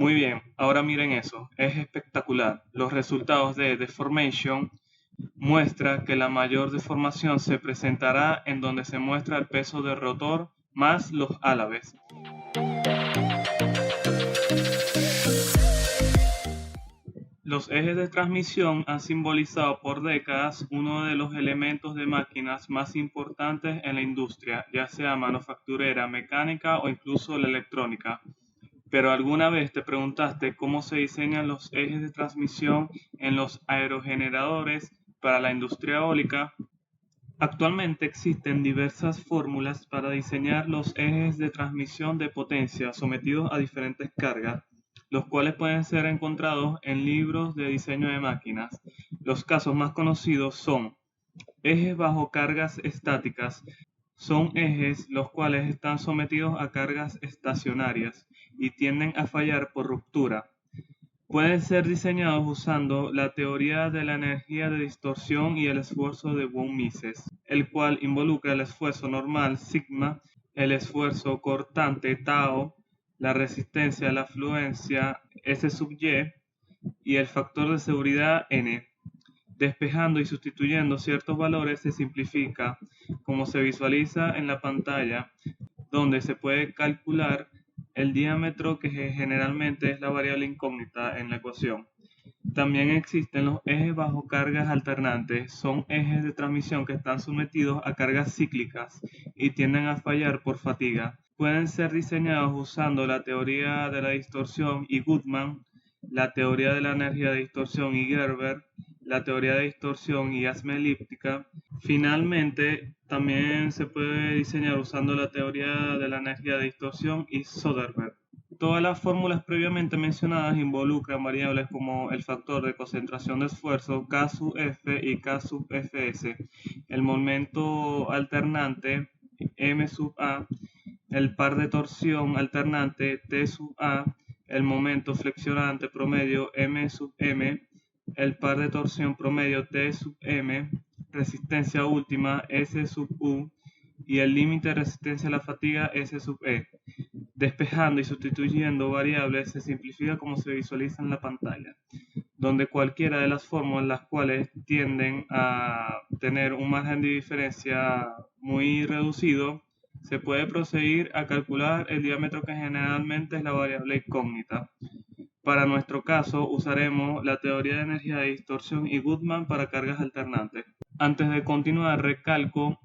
Muy bien, ahora miren eso, es espectacular. Los resultados de deformation muestra que la mayor deformación se presentará en donde se muestra el peso del rotor más los álabes. Los ejes de transmisión han simbolizado por décadas uno de los elementos de máquinas más importantes en la industria, ya sea manufacturera, mecánica o incluso la electrónica. Pero ¿alguna vez te preguntaste cómo se diseñan los ejes de transmisión en los aerogeneradores para la industria eólica? Actualmente existen diversas fórmulas para diseñar los ejes de transmisión de potencia sometidos a diferentes cargas, los cuales pueden ser encontrados en libros de diseño de máquinas. Los casos más conocidos son ejes bajo cargas estáticas. Son ejes los cuales están sometidos a cargas estacionarias y tienden a fallar por ruptura. Pueden ser diseñados usando la teoría de la energía de distorsión y el esfuerzo de von Mises, el cual involucra el esfuerzo normal sigma, el esfuerzo cortante tau, la resistencia a la fluencia S sub y el factor de seguridad n. Despejando y sustituyendo ciertos valores se simplifica, como se visualiza en la pantalla, donde se puede calcular el diámetro, que generalmente es la variable incógnita en la ecuación. También existen los ejes bajo cargas alternantes. Son ejes de transmisión que están sometidos a cargas cíclicas y tienden a fallar por fatiga. Pueden ser diseñados usando la teoría de la distorsión y Goodman, la teoría de la energía de distorsión y Gerber, la teoría de distorsión y asma elíptica. Finalmente, también se puede diseñar usando la teoría de la energía de distorsión y Soderbergh. Todas las fórmulas previamente mencionadas involucran variables como el factor de concentración de esfuerzo K sub F y K sub Fs, el momento alternante M sub A, el par de torsión alternante T sub A, el momento flexionante promedio M sub M, el par de torsión promedio T sub M, resistencia última S sub U y el límite de resistencia a la fatiga S sub E. Despejando y sustituyendo variables se simplifica como se visualiza en la pantalla, donde cualquiera de las fórmulas las cuales tienden a tener un margen de diferencia muy reducido, se puede proceder a calcular el diámetro, que generalmente es la variable incógnita. Para nuestro caso usaremos la teoría de energía de distorsión y Goodman para cargas alternantes. Antes de continuar, recalco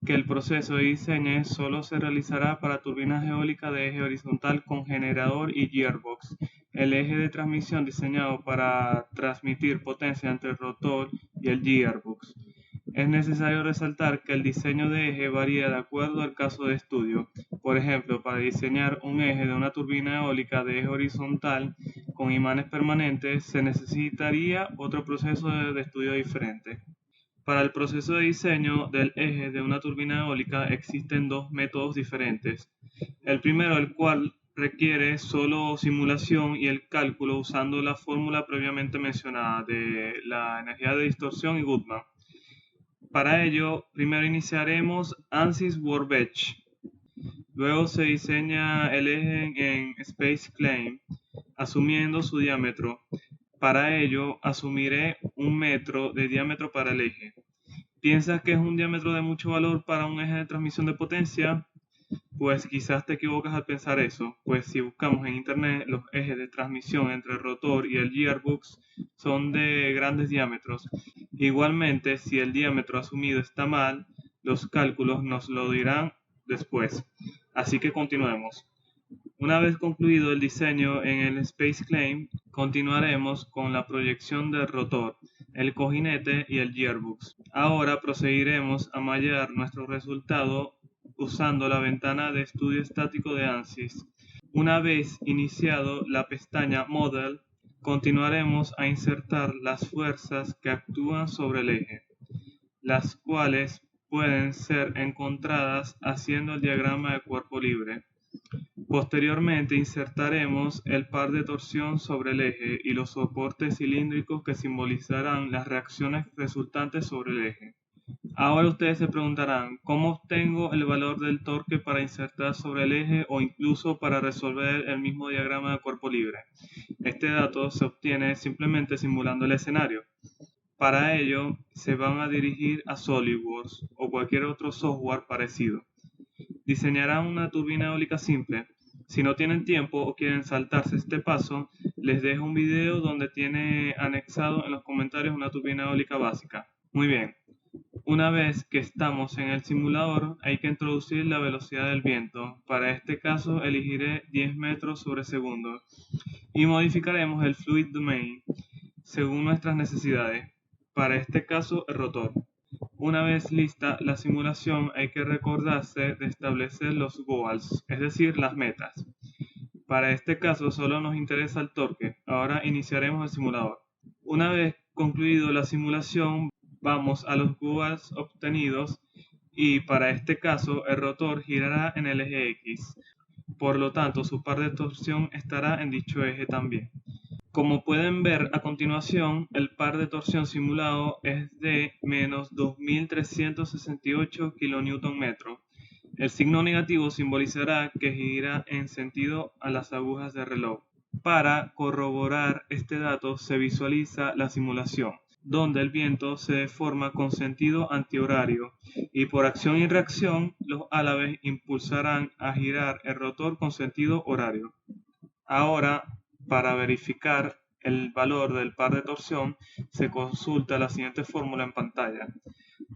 que el proceso de diseño solo se realizará para turbinas eólicas de eje horizontal con generador y gearbox. El eje de transmisión diseñado para transmitir potencia entre el rotor y el gearbox. Es necesario resaltar que el diseño de eje varía de acuerdo al caso de estudio. Por ejemplo, para diseñar un eje de una turbina eólica de eje horizontal con imanes permanentes se necesitaría otro proceso de estudio diferente. Para el proceso de diseño del eje de una turbina eólica existen dos métodos diferentes. El primero, el cual requiere solo simulación y el cálculo usando la fórmula previamente mencionada de la energía de distorsión y Goodman. Para ello, primero iniciaremos ANSYS Workbench. Luego se diseña el eje en Space Claim, asumiendo su diámetro. Para ello, asumiré 1 metro de diámetro para el eje. ¿Piensas que es un diámetro de mucho valor para un eje de transmisión de potencia? Pues quizás te equivocas al pensar eso, pues si buscamos en internet, los ejes de transmisión entre el rotor y el gearbox son de grandes diámetros. Igualmente, si el diámetro asumido está mal, los cálculos nos lo dirán después. Así que continuemos. Una vez concluido el diseño en el Space Claim, continuaremos con la proyección del rotor, el cojinete y el gearbox. Ahora procederemos a mallar nuestro resultado usando la ventana de estudio estático de ANSYS. Una vez iniciado la pestaña Model, continuaremos a insertar las fuerzas que actúan sobre el eje, las cuales pueden ser encontradas haciendo el diagrama de cuerpo libre. Posteriormente insertaremos el par de torsión sobre el eje y los soportes cilíndricos que simbolizarán las reacciones resultantes sobre el eje. Ahora ustedes se preguntarán, ¿cómo obtengo el valor del torque para insertar sobre el eje o incluso para resolver el mismo diagrama de cuerpo libre? Este dato se obtiene simplemente simulando el escenario. Para ello, se van a dirigir a SolidWorks o cualquier otro software parecido. Diseñarán una turbina eólica simple. Si no tienen tiempo o quieren saltarse este paso, les dejo un video donde tiene anexado en los comentarios una turbina eólica básica. Muy bien. Una vez que estamos en el simulador, hay que introducir la velocidad del viento. Para este caso, elegiré 10 metros sobre segundo y modificaremos el fluid domain según nuestras necesidades. Para este caso, el rotor. Una vez lista la simulación, hay que recordarse de establecer los goals, es decir, las metas. Para este caso, solo nos interesa el torque. Ahora iniciaremos el simulador. Una vez concluido la simulación, vamos a los goals obtenidos y para este caso el rotor girará en el eje X. Por lo tanto, su par de torsión estará en dicho eje también. Como pueden ver a continuación, el par de torsión simulado es de menos 2368 kN. El signo negativo simbolizará que gira en sentido a las agujas de reloj. Para corroborar este dato se visualiza la simulación, donde el viento se deforma con sentido antihorario y por acción y reacción los álabes impulsarán a girar el rotor con sentido horario. Ahora, para verificar el valor del par de torsión, se consulta la siguiente fórmula en pantalla,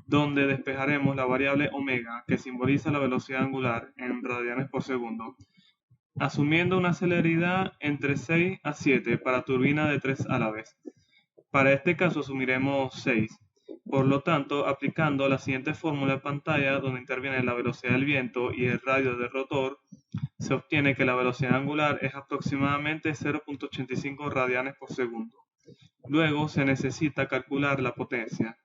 donde despejaremos la variable omega, que simboliza la velocidad angular en radianes por segundo, asumiendo una celeridad entre 6 a 7 para turbina de 3 álabes. Para este caso asumiremos 6. Por lo tanto, aplicando la siguiente fórmula en pantalla, donde interviene la velocidad del viento y el radio del rotor, se obtiene que la velocidad angular es aproximadamente 0.85 radianes por segundo. Luego se necesita calcular la potencia,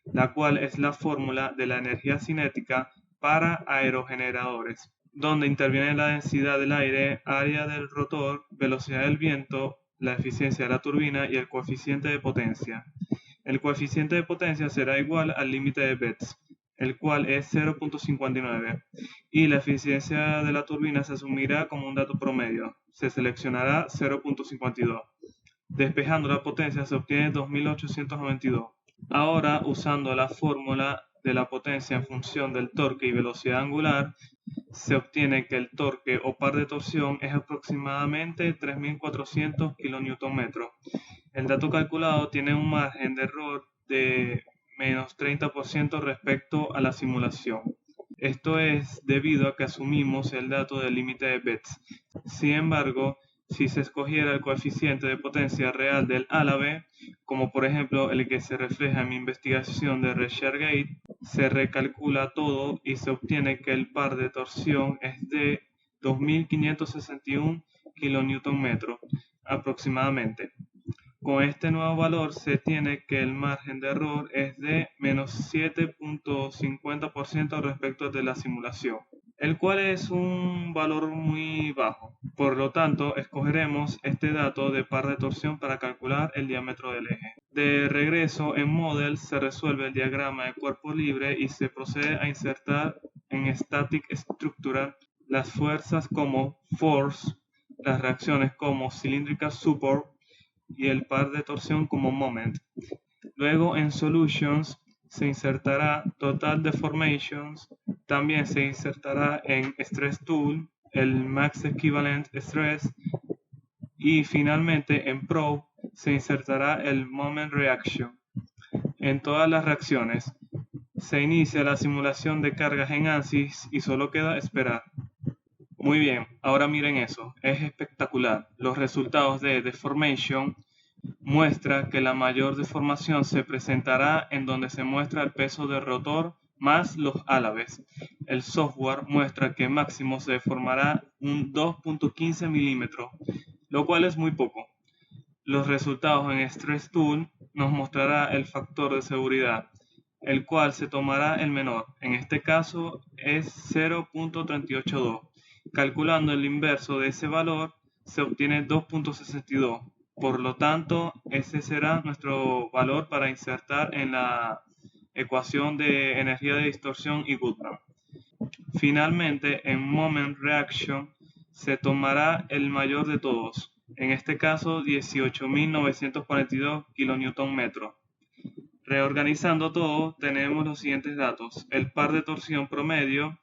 la cual es la fórmula de la energía cinética para aerogeneradores, donde interviene la densidad del aire, área del rotor, velocidad del viento, la eficiencia de la turbina y el coeficiente de potencia. El coeficiente de potencia será igual al límite de Betz, el cual es 0.59, y la eficiencia de la turbina se asumirá como un dato promedio. Se seleccionará 0.52. Despejando la potencia se obtiene 2892. Ahora, usando la fórmula de la potencia en función del torque y velocidad angular, se obtiene que el torque o par de torsión es aproximadamente 3400 kN. El dato calculado tiene un margen de error de menos 30% respecto a la simulación. Esto es debido a que asumimos el dato del límite de Betz. Sin embargo, si se escogiera el coeficiente de potencia real del álabe, como por ejemplo el que se refleja en mi investigación de ResearchGate, se recalcula todo y se obtiene que el par de torsión es de 2561 kN aproximadamente. Con este nuevo valor se tiene que el margen de error es de menos 7.50% respecto de la simulación, el cual es un valor muy bajo. Por lo tanto, escogeremos este dato de par de torsión para calcular el diámetro del eje. De regreso en Model se resuelve el diagrama de cuerpo libre y se procede a insertar en Static Structure las fuerzas como Force, las reacciones como Cylindrical Support y el par de torsión como Moment. Luego en Solutions se insertará Total Deformations, también se insertará en Stress Tool el Max Equivalent Stress y finalmente en Probe se insertará el Moment Reaction. En todas las reacciones se inicia la simulación de cargas en ANSYS y solo queda esperar. Muy bien, ahora miren eso, es espectacular. Los resultados de Deformation muestra que la mayor deformación se presentará en donde se muestra el peso del rotor más los álabes. El software muestra que máximo se deformará un 2.15 milímetros, lo cual es muy poco. Los resultados en Stress Tool nos mostrará el factor de seguridad, el cual se tomará el menor, en este caso es 0.382. Calculando el inverso de ese valor se obtiene 2.62. Por lo tanto, ese será nuestro valor para insertar en la ecuación de energía de distorsión y Goodman. Finalmente, en Moment Reaction se tomará el mayor de todos, en este caso 18.942 kN. Reorganizando todo, tenemos los siguientes datos. El par de torsión promedio,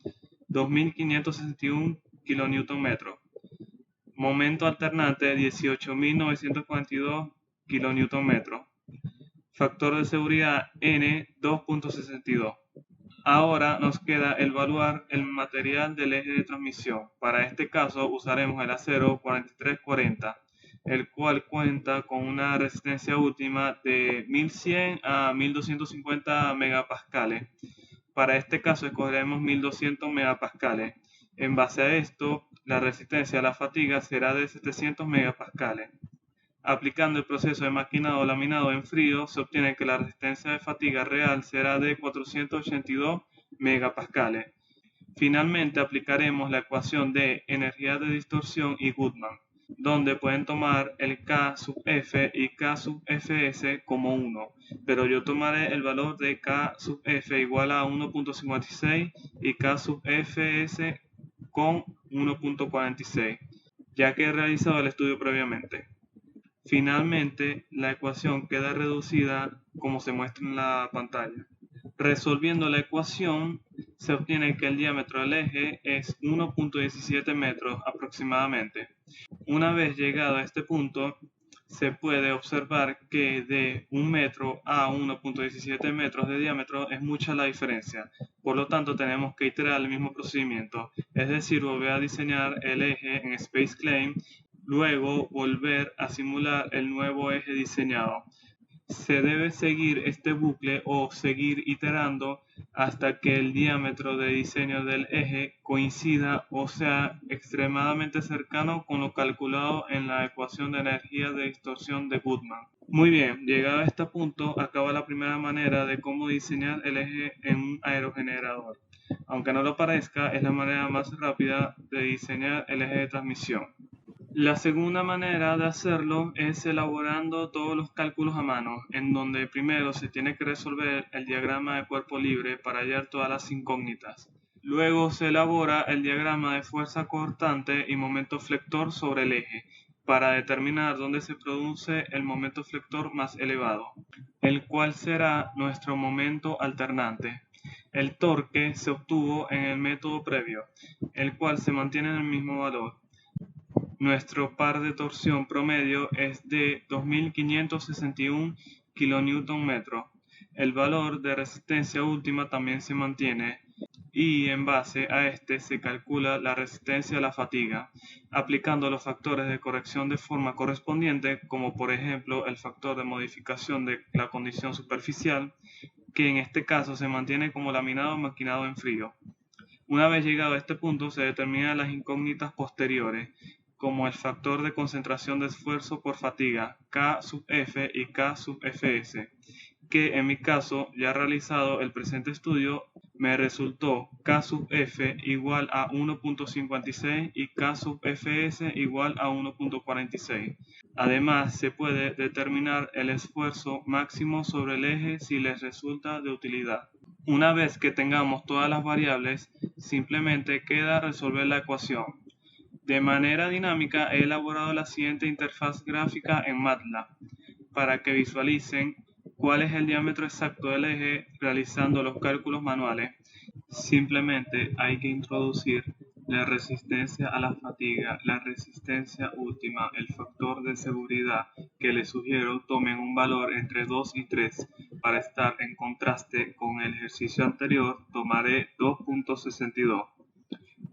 2.561 kN. Momento alternante, 18.942 kN. Factor de seguridad N, 2.62. Ahora nos queda evaluar el material del eje de transmisión. Para este caso usaremos el acero 4340, el cual cuenta con una resistencia última de 1100 a 1250 megapascales. Para este caso escogeremos 1200 megapascales. En base a esto, la resistencia a la fatiga será de 700 megapascales. Aplicando el proceso de maquinado laminado en frío, se obtiene que la resistencia de fatiga real será de 482 megapascales. Finalmente aplicaremos la ecuación de energía de distorsión y Goodman, donde pueden tomar el K sub F y K sub Fs como 1, pero yo tomaré el valor de K sub F igual a 1.56 y K sub Fs con 1.46, ya que he realizado el estudio previamente. Finalmente, la ecuación queda reducida como se muestra en la pantalla. Resolviendo la ecuación, se obtiene que el diámetro del eje es 1.17 metros aproximadamente. Una vez llegado a este punto, se puede observar que de 1 metro a 1.17 metros de diámetro es mucha la diferencia. Por lo tanto, tenemos que iterar el mismo procedimiento, es decir, volver a diseñar el eje en Space Claim, luego volver a simular el nuevo eje diseñado. Se debe seguir este bucle o seguir iterando hasta que el diámetro de diseño del eje coincida o sea extremadamente cercano con lo calculado en la ecuación de energía de distorsión de Goodman. Muy bien, llegado a este punto acaba la primera manera de cómo diseñar el eje en un aerogenerador. Aunque no lo parezca, es la manera más rápida de diseñar el eje de transmisión. La segunda manera de hacerlo es elaborando todos los cálculos a mano, en donde primero se tiene que resolver el diagrama de cuerpo libre para hallar todas las incógnitas. Luego se elabora el diagrama de fuerza cortante y momento flector sobre el eje, para determinar dónde se produce el momento flector más elevado, el cual será nuestro momento alternante. El torque se obtuvo en el método previo, el cual se mantiene en el mismo valor. Nuestro par de torsión promedio es de 2.561 kN. El valor de resistencia última también se mantiene y en base a este se calcula la resistencia a la fatiga, aplicando los factores de corrección de forma correspondiente, como por ejemplo el factor de modificación de la condición superficial, que en este caso se mantiene como laminado o maquinado en frío. Una vez llegado a este punto se determinan las incógnitas posteriores, como el factor de concentración de esfuerzo por fatiga, K sub F y K sub Fs, que en mi caso, ya realizado el presente estudio, me resultó K sub F igual a 1.56 y K sub Fs igual a 1.46. Además, se puede determinar el esfuerzo máximo sobre el eje si les resulta de utilidad. Una vez que tengamos todas las variables, simplemente queda resolver la ecuación. De manera dinámica he elaborado la siguiente interfaz gráfica en MATLAB para que visualicen cuál es el diámetro exacto del eje realizando los cálculos manuales. Simplemente hay que introducir la resistencia a la fatiga, la resistencia última, el factor de seguridad, que les sugiero tomen un valor entre 2 y 3. Para estar en contraste con el ejercicio anterior tomaré 2.62.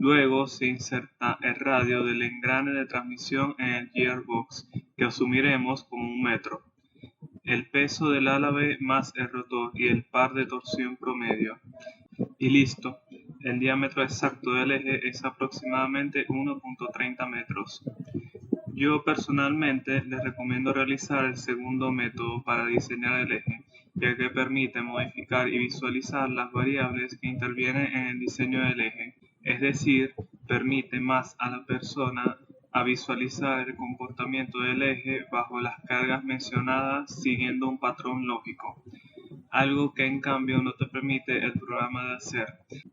Luego se inserta el radio del engrane de transmisión en el gearbox, que asumiremos como 1 metro. El peso del ala B más el rotor y el par de torsión promedio. Y listo, el diámetro exacto del eje es aproximadamente 1.30 metros. Yo personalmente les recomiendo realizar el segundo método para diseñar el eje, ya que permite modificar y visualizar las variables que intervienen en el diseño del eje, es decir, permite más a la persona a visualizar el comportamiento del eje bajo las cargas mencionadas siguiendo un patrón lógico. algo que en cambio no te permite el programa de hacer.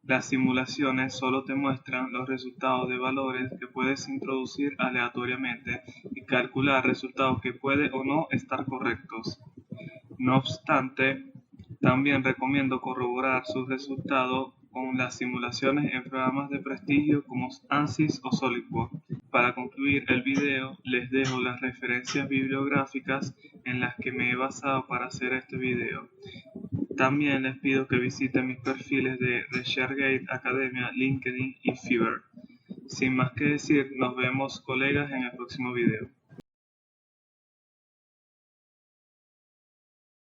Las simulaciones solo te muestran los resultados de valores que puedes introducir aleatoriamente y calcular resultados que pueden o no estar correctos. No obstante, también recomiendo corroborar sus resultados con las simulaciones en programas de prestigio como ANSYS o SolidWorks. Para concluir el video, les dejo las referencias bibliográficas en las que me he basado para hacer este video. También les pido que visiten mis perfiles de ResearchGate Academia, LinkedIn y Fiverr. Sin más que decir, nos vemos colegas en el próximo video.